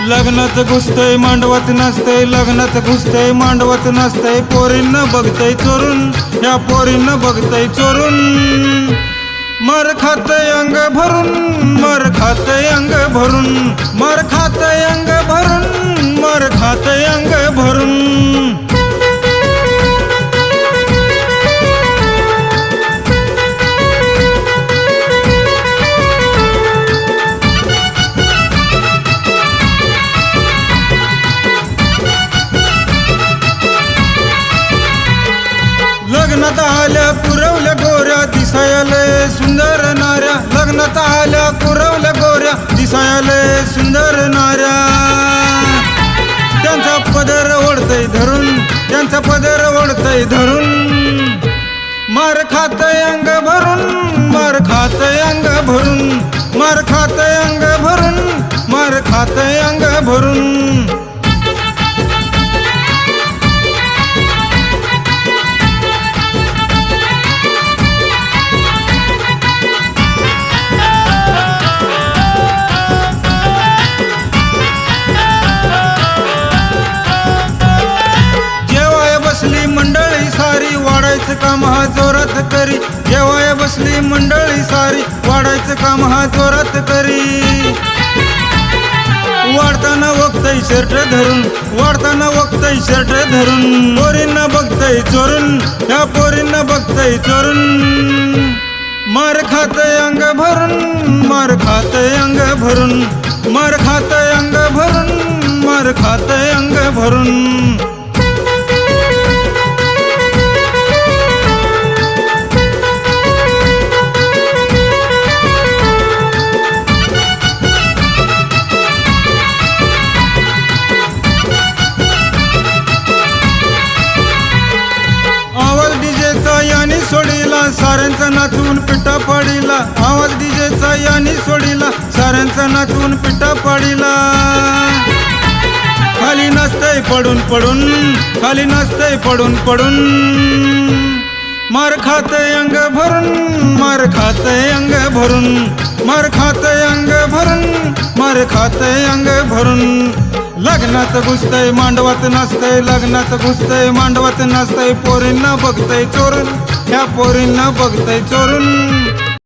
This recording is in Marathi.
लग्नात घुसतय मांडवत नसतय, लग्नात घुसतय मांडवत नसतय, पोरींना बघतय चोरून, या पोरींना बघतय चोरून। मर खातय अंग भरून, मर खातय अंग भरून, मर खातय अंग भरून, मर खातय अंग भरून। लग्नात आल्या पुरवल्या गोऱ्या, दिसायला सुंदर नाऱ्या, लग्नात आल्या पुरवल्या गोऱ्या, दिसायला सुंदर नाऱ्या। त्यांचा पदर ओढतय धरून, त्यांचा पदर ओढतय धरून, मार खातय अंग भरून, मार खातय अंग भरून, मार खातय अंग भरून, मार खातय अंग भरून। मंडळी सारी वाढायचं काम हा जोरात करी, जेवाय बसली मंडळी सारी वाढायचं काम हा जोरात करी। वाढताना वक्तय शर्ट धरून, वाढताना वक्तय शर्ट धरून, पोरींना बघतय चोरून, ह्या पोरींना बघतय चोरून। मार खातय अंग भरून, मार खातय अंग भरून, मार खातय अंग भरून, मार खातय अंग भरून। यानी सोडीला साऱ्यांचा नाचून पिठा पाडीला, आवाज डीजेचा यानी सोडीला साऱ्यांचा नाचून पिठा पाडीला। खाली नाचतय पडून पडून, खाली नाचतय पडून पडून, मार खातय अंग भरून, मार खातय अंग भरून, मार खातय अंग भरून, मार खातय अंग भरून। लग्नात घुसतय मांडवत नसतय, लग्नात घुसतय मांडवत नसतय, पोरींना बघतय चोरून, ह्या पोरींना बघतय चोरून।